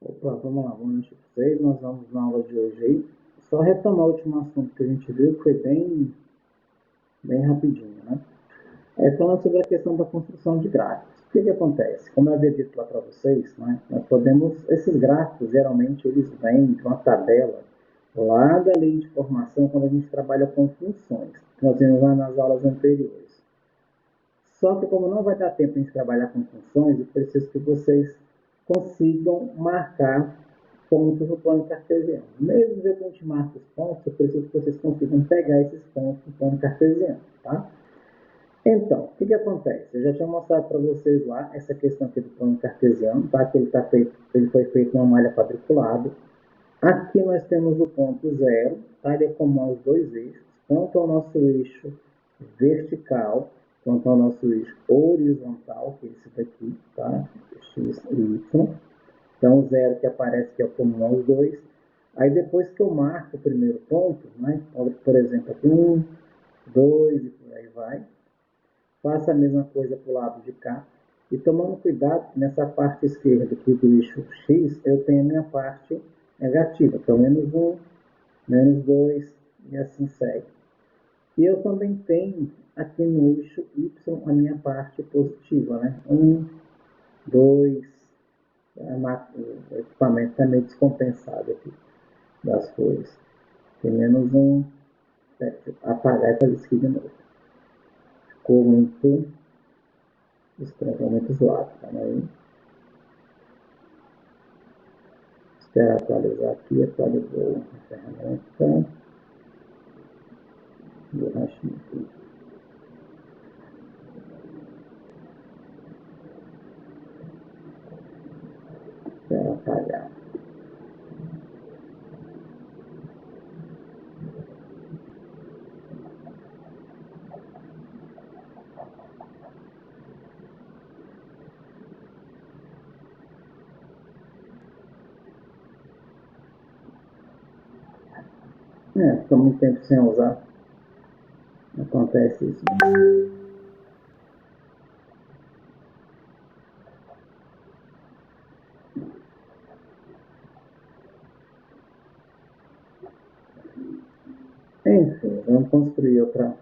Opa, vamos lá, boa noite para vocês. Nós vamos na aula de hoje aí. Só retomar o último assunto que a gente viu, que foi bem rapidinho, né? Falando sobre a questão da construção de gráficos. O que que acontece? Como eu havia dito lá para vocês, né, esses gráficos, geralmente, eles vêm de uma tabela lá da lei de formação, quando a gente trabalha com funções, que nós vimos lá nas aulas anteriores. Só que como não vai dar tempo de trabalhar com funções, eu preciso que vocês consigam marcar pontos no plano cartesiano. Mesmo que a gente marque os pontos, eu preciso que vocês consigam pegar esses pontos no plano cartesiano, tá? Então, o que acontece? Eu já tinha mostrado para vocês lá essa questão aqui do plano cartesiano, tá? Que ele foi feito numa malha quadriculada. Aqui nós temos o ponto zero, tá? Ele é comum aos dois eixos, tanto ao nosso eixo vertical quanto ao nosso eixo horizontal, que é esse daqui, tá? X e Y. Então, o zero que aparece que é comum aos dois. Aí, depois que eu marco o primeiro ponto, né? Por exemplo, aqui 1, 2 e por aí vai. Faço a mesma coisa para o lado de cá. E tomando cuidado, nessa parte esquerda aqui do eixo X, eu tenho a minha parte negativa, que é o menos 1, menos 2 e assim segue. E eu também tenho aqui no eixo Y a minha parte positiva, né? 1, 2, o equipamento está meio descompensado aqui das cores. Tem menos 1, apagar e fazer isso aqui de novo. Ficou muito estranho, muito zoado, tá aí? Espera atualizar aqui, atualizou a ferramenta. Borrachinha aqui. Espera apagar. Ficou muito tempo sem usar. Acontece isso. Enfim, vamos construir outra.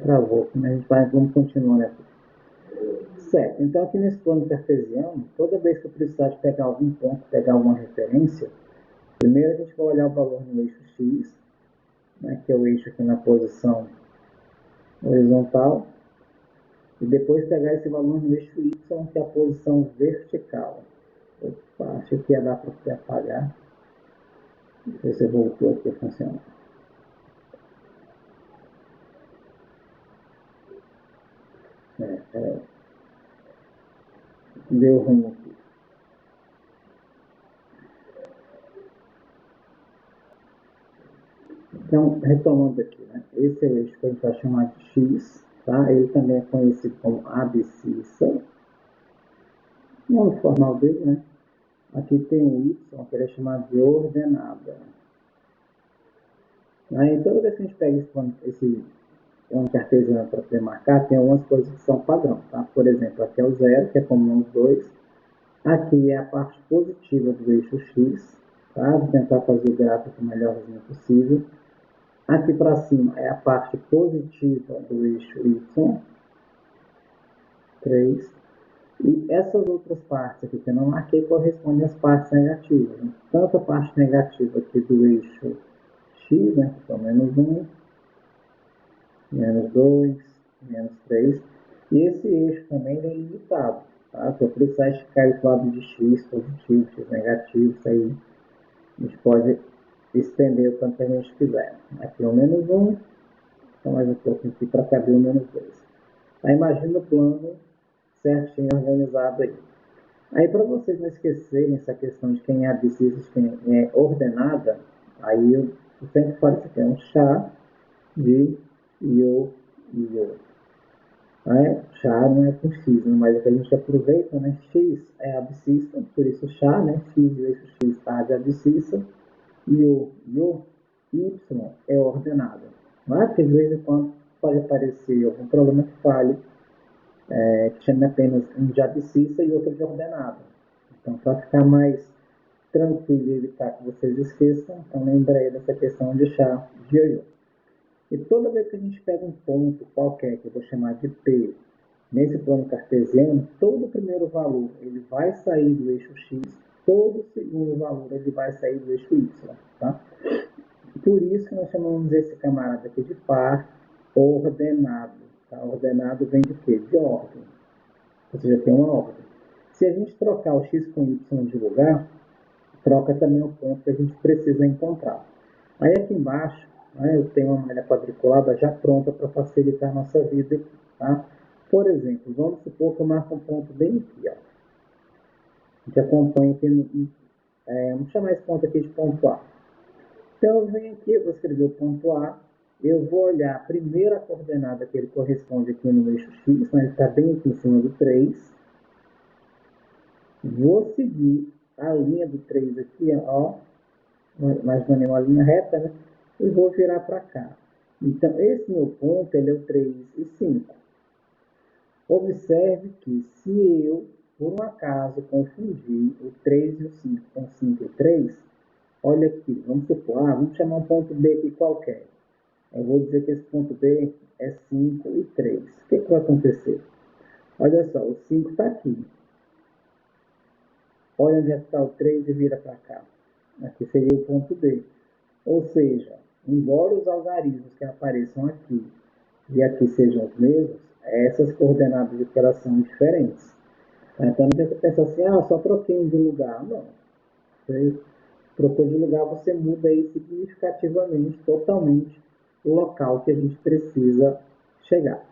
Travou, mas vamos continuar aqui. Certo, então aqui nesse plano cartesiano, toda vez que eu precisar de pegar algum ponto, pegar alguma referência, primeiro a gente vai olhar o valor no eixo X, né, que é o eixo aqui na posição horizontal, e depois pegar esse valor no eixo Y, que é a posição vertical. Opa, acho que ia dar para apagar. Deixa eu ver se voltou aqui a funcionar. Deu ruim aqui. Então, retomando aqui, né? Esse é o eixo que a gente vai chamar de X, tá? Ele também é conhecido como abscissa. O nome formal dele, né? Aqui tem o Y, que ele é chamado de ordenada. Aí, toda vez que a gente pega esse plano cartesiano para poder marcar, tem algumas coisas que são padrão, tá? Por exemplo, aqui é o zero, que é comum aos dois. Aqui é a parte positiva do eixo X, tá? Vou tentar fazer o gráfico o melhorzinho possível. Aqui para cima é a parte positiva do eixo Y, 3. E essas outras partes aqui que eu não marquei correspondem às partes negativas. Né? Tanto a parte negativa aqui do eixo X, né, que é menos 1, menos 2, menos 3. E esse eixo também é limitado. Tá? Se eu precisar esticar ele para o lado de X positivo, X negativo, isso aí a gente pode estender o quanto a gente quiser. Aqui é o menos 1, então mais um pouquinho aqui para caber o menos 2. Aí imagina o plano certinho, organizado aí. Aí para vocês não esquecerem essa questão de quem é abscissa e quem é ordenada, aí eu sempre falo isso aqui, é um chá de io. Chá não é com X, né? Mas é que a gente aproveita, né? X é abscissa, por isso chá, né? X e eixo X está de abscissa, e o Y é ordenado. Não é? Porque de vez em quando pode aparecer algum problema que fale, que chame apenas um de abscissa e outro de ordenado. Então, para ficar mais tranquilo e evitar que vocês esqueçam, então lembre aí dessa questão de chá de ioiô. E toda vez que a gente pega um ponto qualquer, que eu vou chamar de P, nesse plano cartesiano, todo o primeiro valor ele vai sair do eixo X, todo o segundo valor ele vai sair do eixo Y. Tá? Por isso que nós chamamos esse camarada aqui de par ordenado. Tá? Ordenado vem de quê? De ordem. Ou seja, tem uma ordem. Se a gente trocar o X com Y de lugar, troca também o ponto que a gente precisa encontrar. Aí aqui embaixo, né, eu tenho uma malha quadriculada já pronta para facilitar a nossa vida. Tá? Por exemplo, vamos supor que eu marco um ponto bem aqui. Ó. A gente acompanha aqui, vamos chamar esse ponto aqui de ponto A. Então eu venho aqui, eu vou escrever o ponto A, eu vou olhar a primeira coordenada que ele corresponde aqui no eixo X, né, ele está bem aqui em cima do 3. Vou seguir a linha do 3 aqui, ó, imaginando uma linha reta, né? E vou virar para cá. Então, esse meu ponto, ele é o 3 e 5. Observe que se eu, por um acaso, confundir o 3 e o 5 com 5 e 3, olha aqui, vamos supor, vamos chamar um ponto B aqui qualquer. Eu vou dizer que esse ponto B é 5 e 3. O que vai acontecer? Olha só, o 5 está aqui. Olha onde está o 3 e vira para cá. Aqui seria o ponto B. Ou seja, embora os algarismos que apareçam aqui e aqui sejam os mesmos, essas coordenadas de elas são diferentes. Então não tenta pensar assim, só troquei de lugar. Não. Você trocou de lugar, você muda aí significativamente, totalmente, o local que a gente precisa chegar.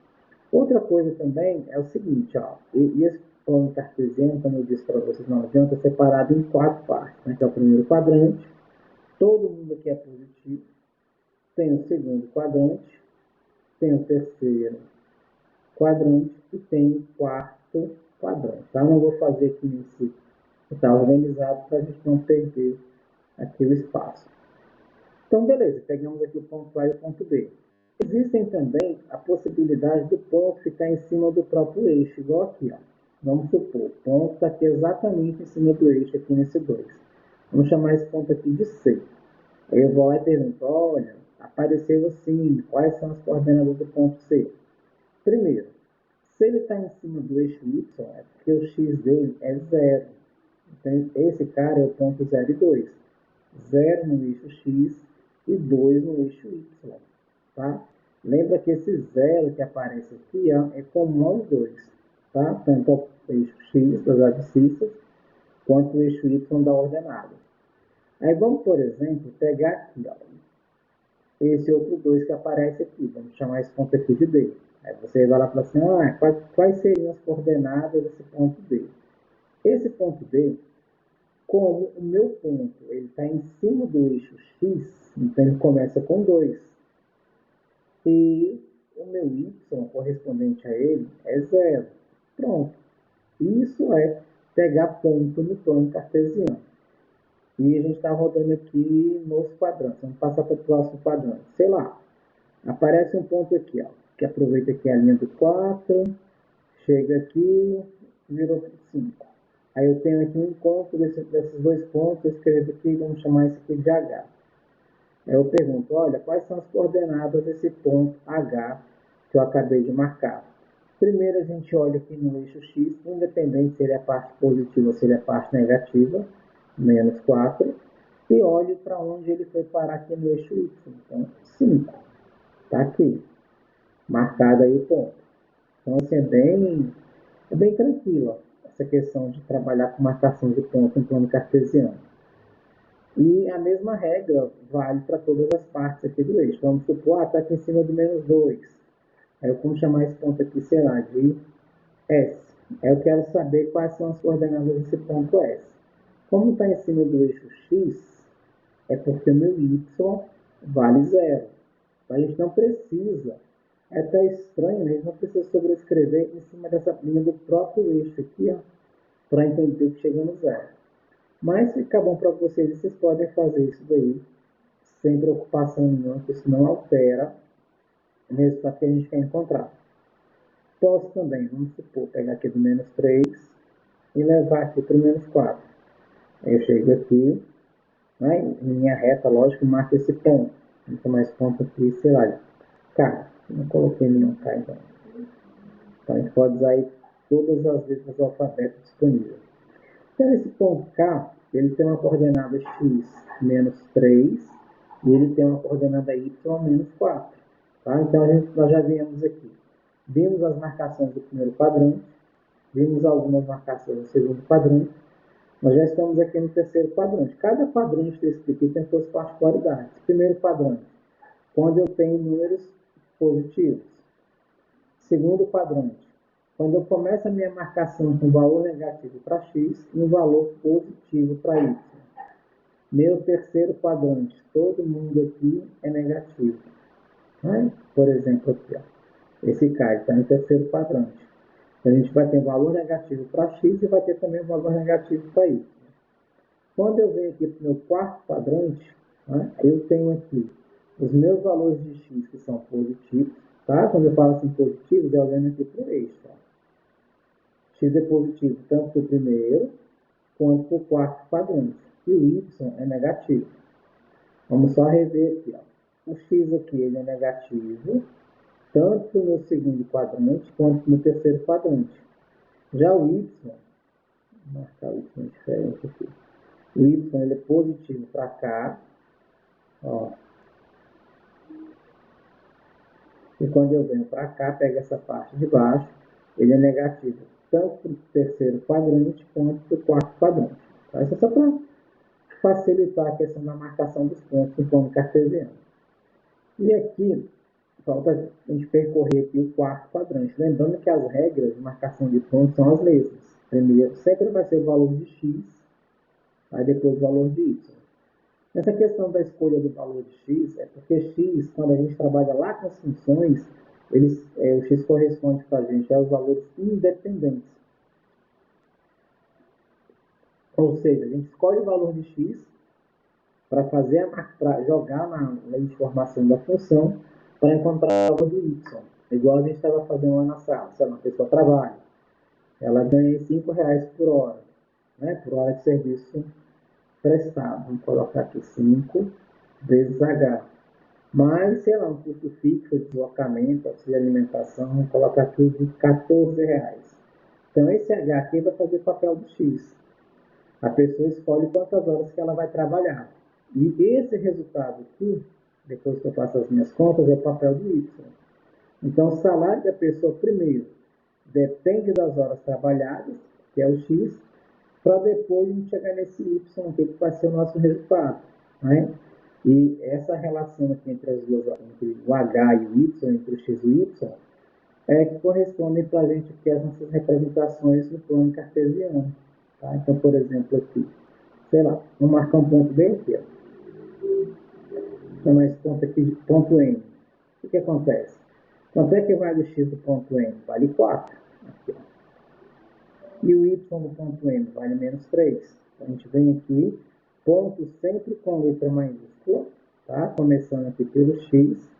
Outra coisa também é o seguinte, e esse plano cartesiano, como eu disse para vocês, não adianta, é separado em 4 partes, né, que é o primeiro quadrante, todo mundo aqui é positivo, tem o segundo quadrante, tem o terceiro quadrante e tem o quarto quadrante. Tá? Não vou fazer aqui nesse que está organizado para a gente não perder aqui o espaço. Então, beleza, pegamos aqui o ponto A e o ponto B. Existem também a possibilidade do ponto ficar em cima do próprio eixo, igual aqui. Ó. Vamos supor, o ponto está aqui exatamente em cima do eixo, aqui nesse 2. Vamos chamar esse ponto aqui de C. Aí eu vou lá e pergunto, olha, apareceu assim, quais são as coordenadas do ponto C? Primeiro, se ele está em cima do eixo Y, é porque o x dele é 0. Então, esse cara é o ponto 0 e 2. 0 no eixo X e 2 no eixo Y. Tá? Lembra que esse 0 que aparece aqui é comum aos dois. Tá? Tanto ao eixo X das abscissas, quanto o eixo Y da ordenada. Aí vamos, por exemplo, pegar aqui, esse outro 2 que aparece aqui. Vamos chamar esse ponto aqui de D. Aí você vai lá e fala assim, quais seriam as coordenadas desse ponto D? Esse ponto D, como o meu ponto ele está em cima do eixo X, então ele começa com 2. E o meu Y, correspondente a ele, é 0. Pronto. Isso é pegar ponto no plano cartesiano. E a gente está rodando aqui nos quadrantes. Vamos passar para o próximo quadrante. Sei lá, aparece um ponto aqui, que aproveita aqui a linha do 4, chega aqui, virou 5. Aí eu tenho aqui um encontro desses 2 pontos, eu escrevo aqui, vamos chamar isso aqui de H. Aí eu pergunto, olha, quais são as coordenadas desse ponto H que eu acabei de marcar? Primeiro a gente olha aqui no eixo X, independente se ele é parte positiva ou se ele é parte negativa, menos 4, e olhe para onde ele foi parar aqui no eixo Y. Então, 5. Está aqui. Marcado aí o ponto. Então, assim, é bem tranquila essa questão de trabalhar com marcação de ponto em plano cartesiano. E a mesma regra vale para todas as partes aqui do eixo. Vamos supor, está aqui em cima do menos 2. Aí eu vou chamar esse ponto aqui, sei lá, de S. Aí eu quero saber quais são as coordenadas desse ponto S. Como está em cima do eixo X, é porque o meu Y vale 0. A gente não precisa, é até estranho, né? A gente não precisa sobrescrever em cima dessa linha do próprio eixo aqui, para entender que chega no 0. Mas fica bom para vocês, vocês podem fazer isso daí sem preocupação nenhuma, porque isso não altera o resultado que a gente quer encontrar. Posso também, vamos supor, pegar aqui do menos 3 e levar aqui para o menos 4. Aí eu chego aqui, né, em linha reta, lógico, marco esse ponto. Então, mais ponto aqui, sei lá, K. Não coloquei nenhum K, então. Então, a gente pode usar aí todas as letras do alfabeto disponíveis. Então, esse ponto K, ele tem uma coordenada x menos 3 e ele tem uma coordenada y menos 4. Tá? Então, nós já viemos aqui. Vimos as marcações do primeiro quadrante, vimos algumas marcações do segundo quadrante, nós já estamos aqui no terceiro quadrante. Cada quadrante desse aqui tem suas particularidades. Primeiro quadrante, quando eu tenho números positivos. Segundo quadrante, quando eu começo a minha marcação com valor negativo para x e um valor positivo para y. Meu terceiro quadrante, todo mundo aqui é negativo. Né? Por exemplo, aqui, ó. Esse K está no terceiro quadrante. Então, a gente vai ter valor negativo para x e vai ter também valor negativo para y. Quando eu venho aqui para o meu quarto quadrante, né, eu tenho aqui os meus valores de x que são positivos. Tá? Quando eu falo assim positivos, eu olhando aqui para o eixo. Tá? X é positivo tanto para o primeiro quanto para o quarto quadrante. E o y é negativo. Vamos só rever aqui. Ó. O x aqui ele é negativo tanto no segundo quadrante quanto no terceiro quadrante. Já o y, vou marcar o y diferente aqui. O y ele é positivo para cá. Ó. E quando eu venho para cá, pego essa parte de baixo, ele é negativo tanto para o terceiro quadrante quanto para o quarto quadrante. Tá? Isso é só para facilitar a questão da marcação dos pontos no plano cartesiano. E aqui, falta a gente percorrer aqui o quarto quadrante. Lembrando que as regras de marcação de pontos são as mesmas. Primeiro, sempre vai ser o valor de x, aí depois o valor de y. Essa questão da escolha do valor de x é porque x, quando a gente trabalha lá com as funções, o x corresponde para a gente aos valores independentes. Ou seja, a gente escolhe o valor de x para jogar na informação da função para encontrar o valor de y. Igual a gente estava fazendo lá na sala. Se uma pessoa trabalha, ela ganha R$5 por hora, né, por hora de serviço prestado. Vamos colocar aqui 5 vezes H. Mas, sei lá, um custo fixo de deslocamento, auxílio de alimentação, vamos colocar aqui de R$14. Então, esse H aqui vai fazer papel do X. A pessoa escolhe quantas horas que ela vai trabalhar. E esse resultado aqui, depois que eu faço as minhas contas, é o papel do Y. Então, o salário da pessoa, primeiro, depende das horas trabalhadas, que é o X, para depois a gente chegar nesse Y aqui, que vai ser o nosso resultado. Né? E essa relação aqui entre as duas, entre o H e o Y, entre o X e o Y, é que correspondem para a gente aqui as nossas representações no plano cartesiano. Tá? Então, por exemplo, aqui, sei lá, vamos marcar um ponto bem aqui. Ó. Chamar esse ponto aqui de ponto N. O que acontece? Quanto é que vale o X do ponto N? Vale 4. Aqui, ó. E o Y do ponto N vale menos 3. Então, a gente vem aqui, ponto sempre com letra maiúscula, tá? Começando aqui pelo X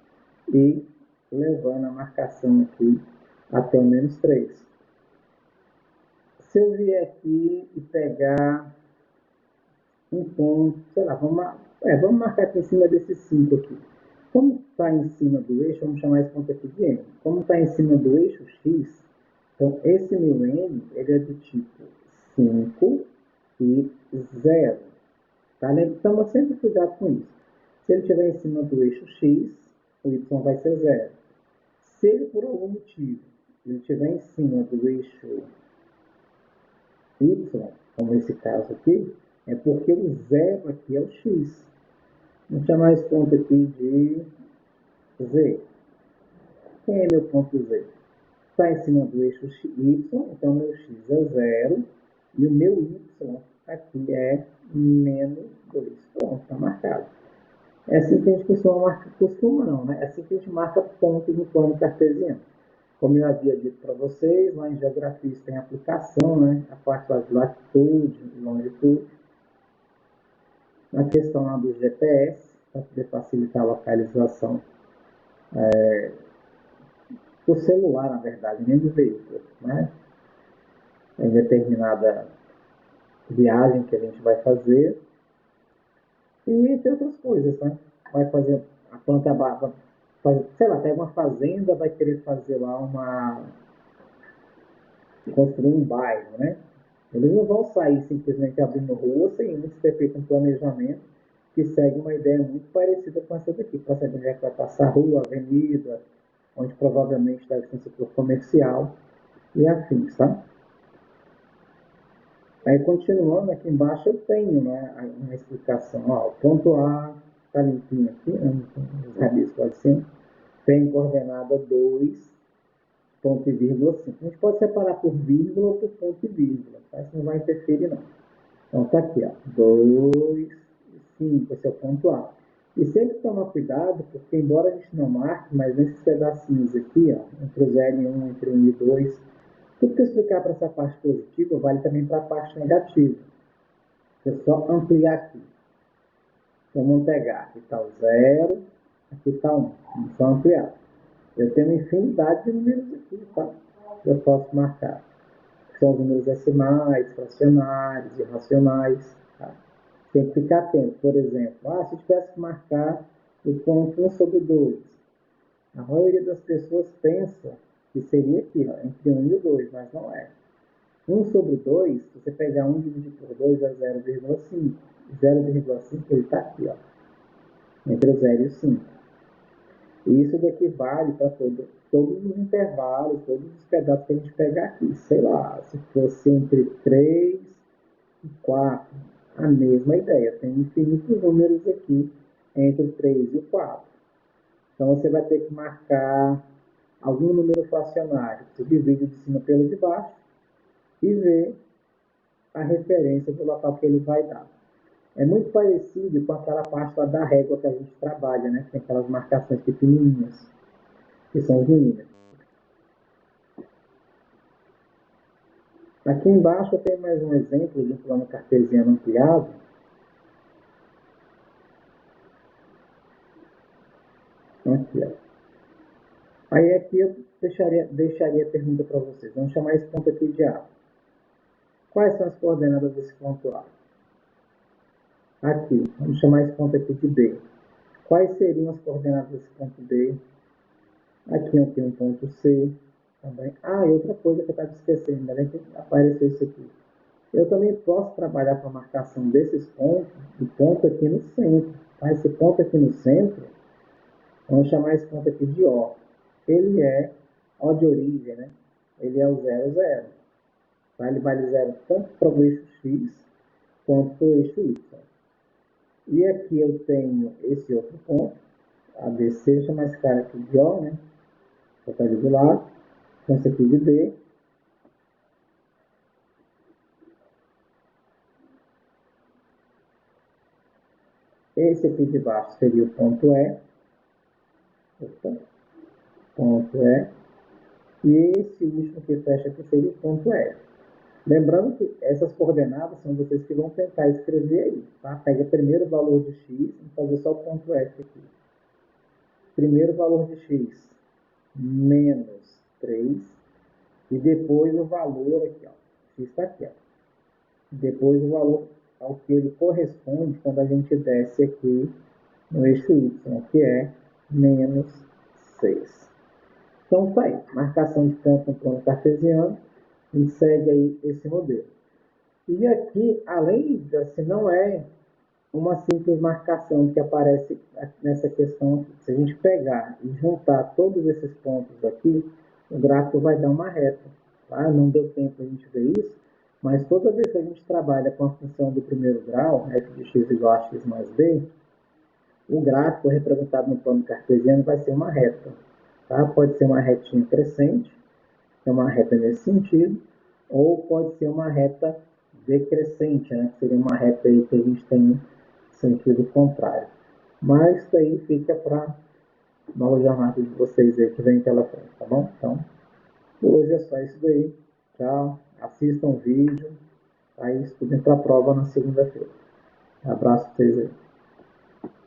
e levando a marcação aqui até o menos 3. Se eu vier aqui e pegar um ponto, sei lá, vamos marcar aqui em cima desse 5 aqui. Como está em cima do eixo, vamos chamar esse ponto aqui de N. Como está em cima do eixo X, então esse meu N ele é do tipo 5 e 0. Tá? Então, sempre cuidado com isso. Se ele estiver em cima do eixo X, o Y vai ser 0. Se ele, por algum motivo, ele estiver em cima do eixo Y, como esse caso aqui, é porque o 0 aqui é o X. Vamos chamar esse ponto aqui de Z. Quem é meu ponto Z? Está em cima do eixo Y, então meu X é 0 e o meu Y aqui é menos 2. Pronto, está marcado. É assim que a gente costuma não, né? É assim que a gente marca pontos no plano cartesiano. Como eu havia dito para vocês, lá em geografia isso tem aplicação, né? A parte lá de latitude e longitude. Na questão lá do GPS, para poder facilitar a localização do celular, na verdade, nem do veículo, né? Em determinada viagem que a gente vai fazer. E tem outras coisas, né? Vai fazer a planta, sei lá, pega uma fazenda, vai querer fazer lá construir um bairro, né? Eles não vão sair simplesmente abrindo rua sem antes ter feito um planejamento que segue uma ideia muito parecida com essa daqui, para saber onde é que vai passar a rua, avenida, onde provavelmente deve ser um setor comercial e afins, tá? Aí, continuando, aqui embaixo eu tenho, né, uma explicação. Ó, o ponto A está limpinho aqui, né, os rabiscos lá de cima, tem coordenada 2, ponto e vírgula 5. A gente pode separar por vírgula ou por ponto e vírgula, tá? Isso não vai interferir, não. Então, tá aqui, ó, 2, 5, esse é o ponto A. E sempre tomar cuidado, porque embora a gente não marque, mas nesses pedacinhos aqui, ó, entre o 0 e 1, entre 1 e 2, tudo que eu explicar para essa parte positiva vale também para a parte negativa. É só ampliar aqui. Então, vamos pegar. Aqui está o 0, aqui está 1. Vamos só ampliar. Eu tenho uma infinidade de números aqui, tá? Eu posso marcar. São os números decimais, fracionários, irracionais. Tá? Tem que ficar atento. Por exemplo, se eu tivesse que marcar o ponto 1 sobre 2, a maioria das pessoas pensa que seria aqui, ó, entre 1 e o 2, mas não é. 1 sobre 2, se você pegar 1 dividido por 2 é 0,5. 0,5 ele está aqui, ó, entre o 0 e o 5. E isso daqui vale para todos os intervalos, todos os pedaços que a gente pegar aqui. Sei lá, se fosse entre 3 e 4, a mesma ideia. Tem infinitos números aqui entre o 3 e o 4. Então você vai ter que marcar algum número fracionário. Você divide de cima pelo de baixo e ver a referência do local que ele vai dar. É muito parecido com aquela parte lá da régua que a gente trabalha, né? Tem aquelas marcações pequenininhas, que são os milímetros. Aqui embaixo eu tenho mais um exemplo de um plano cartesiano ampliado. Aqui, ó. Aí aqui eu deixaria a pergunta para vocês. Vamos chamar esse ponto aqui de A. Quais são as coordenadas desse ponto A? Aqui, vamos chamar esse ponto aqui de B. Quais seriam as coordenadas desse ponto B? Aqui eu tenho um ponto C também. E outra coisa que eu estava esquecendo, ainda bem que apareceu isso aqui. Eu também posso trabalhar com a marcação desses pontos, do ponto aqui no centro. Tá? Esse ponto aqui no centro, vamos chamar esse ponto aqui de O. Ele é O de origem, né? Ele é o 0, 0. Tá? Ele vale 0 tanto para o eixo X quanto para o eixo Y. E aqui eu tenho esse outro ponto, ABC, deixa eu chamar esse cara aqui de O, né? Vou botar ele do lado. Então esse aqui de B. Esse aqui de baixo seria o ponto E. Opa. Ponto E. E esse último que fecha aqui seria o ponto F. Lembrando que essas coordenadas são vocês que vão tentar escrever aí, tá? Pega primeiro o valor de x e fazer só o ponto F aqui. Primeiro o valor de x menos 3 e depois o valor aqui, ó. X está aqui, ó. Depois o valor ao que ele corresponde quando a gente desce aqui no eixo y, que é menos 6. Então tá aí, marcação de ponto no plano cartesiano, e segue aí esse modelo. E aqui, além desse, não é uma simples marcação que aparece nessa questão aqui. Se a gente pegar e juntar todos esses pontos aqui, o gráfico vai dar uma reta. Tá? Não deu tempo a gente ver isso, mas toda vez que a gente trabalha com a função do primeiro grau, f de x igual a x mais b, o gráfico representado no plano cartesiano vai ser uma reta. Tá? Pode ser uma retinha crescente, é uma reta nesse sentido, ou pode ser uma reta decrescente, né? Que seria uma reta aí que a gente tem sentido contrário. Mas isso aí fica para nova jornada de vocês aí que vem pela frente, tá bom? Então, hoje é só isso daí. Tchau. Assistam o vídeo. Aí estudem para a prova na segunda-feira. Abraço para vocês aí.